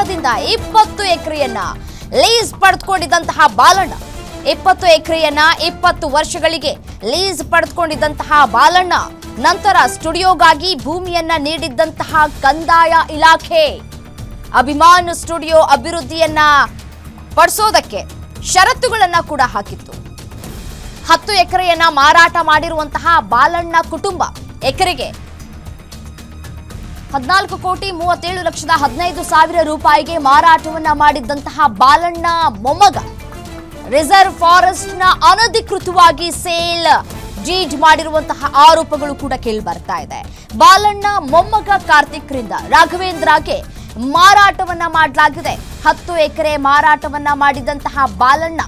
ಸರ್ಕಾರದಿಂದ 20 ಎಕರೆಯನ್ನ ಲೀಸ್ ಪಡೆದುಕೊಂಡಿದ್ದಂತಹ ಬಾಲಣ್ಣ 20 ಎಕರೆಯನ್ನ 20 ವರ್ಷಗಳಿಗೆ ಲೀಸ್ ಪಡೆದುಕೊಂಡಿದ್ದಂತಹ ಬಾಲಣ್ಣ ನಂತರ ಸ್ಟುಡಿಯೋಗಾಗಿ ಭೂಮಿಯನ್ನ ನೀಡಿದ್ದಂತಹ ಕಂದಾಯ ಇಲಾಖೆ ಅಭಿಮಾನ್ ಸ್ಟುಡಿಯೋ ಅಭಿವೃದ್ಧಿಯನ್ನ ಪಡಿಸೋದಕ್ಕೆ ಷರತ್ತುಗಳನ್ನ ಕೂಡ ಹಾಕಿತ್ತು. 10 ಎಕರೆಯನ್ನ ಮಾರಾಟ ಮಾಡಿರುವಂತಹ ಬಾಲಣ್ಣ ಕುಟುಂಬ ಎಕರೆಗೆ 14,37,15,000 ರೂಪಾಯಿಗೆ ಮಾರಾಟವನ್ನ ಮಾಡಿದ್ದಂತಹ ಬಾಲಣ್ಣ ಮೊಮ್ಮಗ ರಿಸರ್ವ್ ಫಾರೆಸ್ಟ್ ನ ಅನಧಿಕೃತವಾಗಿ ಸೇಲ್ ಡೀಡ್ ಮಾಡಿರುವಂತಹ ಆರೋಪಗಳು ಕೂಡ ಕೇಳಿ ಬರ್ತಾ ಇದೆ. ಬಾಲಣ್ಣ ಮೊಮ್ಮಗ ಕಾರ್ತಿಕ್ ರಿಂದ ರಾಘವೇಂದ್ರಗೆ ಮಾರಾಟವನ್ನ ಮಾಡಲಾಗಿದೆ. 10 ಎಕರೆ ಮಾರಾಟವನ್ನ ಮಾಡಿದಂತಹ ಬಾಲಣ್ಣ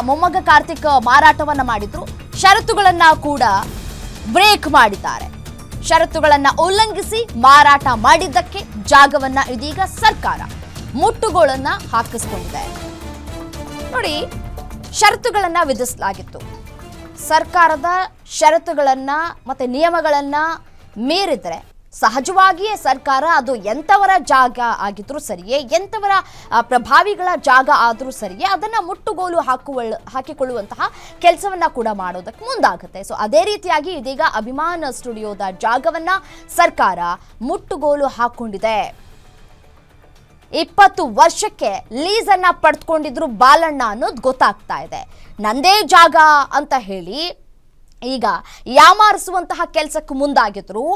ಮೊಮ್ಮಗ ಕಾರ್ತಿಕ್ ಮಾರಾಟವನ್ನ ಮಾಡಿದ್ರು. ಷರತ್ತುಗಳನ್ನ ಕೂಡ ಬ್ರೇಕ್ ಮಾಡಿದ್ದಾರೆ. ಷರತ್ತುಗಳನ್ನ ಉಲ್ಲಂಘಿಸಿ ಮಾರಾಟ ಮಾಡಿದ್ದಕ್ಕೆ ಜಾಗವನ್ನ ಇದೀಗ ಸರ್ಕಾರ ಮುಟ್ಟುಗೋಲನ್ನ ಹಾಕಿಸಿಕೊಂಡಿದೆ. ನೋಡಿ, ಷರತ್ತುಗಳನ್ನ ವಿಧಿಸಲಾಗಿತ್ತು. ಸರ್ಕಾರದ ಷರತ್ತುಗಳನ್ನ ಮತ್ತೆ ನಿಯಮಗಳನ್ನ ಮೀರಿದ್ರೆ ಸಹಜವಾಗಿಯೇ ಸರ್ಕಾರ ಅದು ಎಂಥವರ ಜಾಗ ಆಗಿದ್ರೂ ಸರಿಯೇ, ಎಂಥವರ ಪ್ರಭಾವಿಗಳ ಜಾಗ ಆದರೂ ಸರಿಯೇ ಅದನ್ನ ಮುಟ್ಟುಗೋಲು ಹಾಕಿಕೊಳ್ಳುವಂತಹ ಕೆಲಸವನ್ನ ಕೂಡ ಮಾಡೋದಕ್ಕೆ ಮುಂದಾಗುತ್ತೆ. ಸೊ ಅದೇ ರೀತಿಯಾಗಿ ಇದೀಗ ಅಭಿಮಾನ್ ಸ್ಟುಡಿಯೋದ ಜಾಗವನ್ನ ಸರ್ಕಾರ ಮುಟ್ಟುಗೋಲು ಹಾಕೊಂಡಿದೆ. 20 ವರ್ಷಕ್ಕೆ ಲೀಸ್ ಅನ್ನ ಪಡೆದುಕೊಂಡಿದ್ರು ಬಾಲಣ್ಣ ಅನ್ನೋದು ಗೊತ್ತಾಗ್ತಾ ಇದೆ. ನಂದೇ ಜಾಗ ಅಂತ ಹೇಳಿ ಈಗ ಯಾಮಾರಿಸುವಂತಹ ಕೆಲಸಕ್ಕೆ ಮುಂದಾಗಿದ್ರು.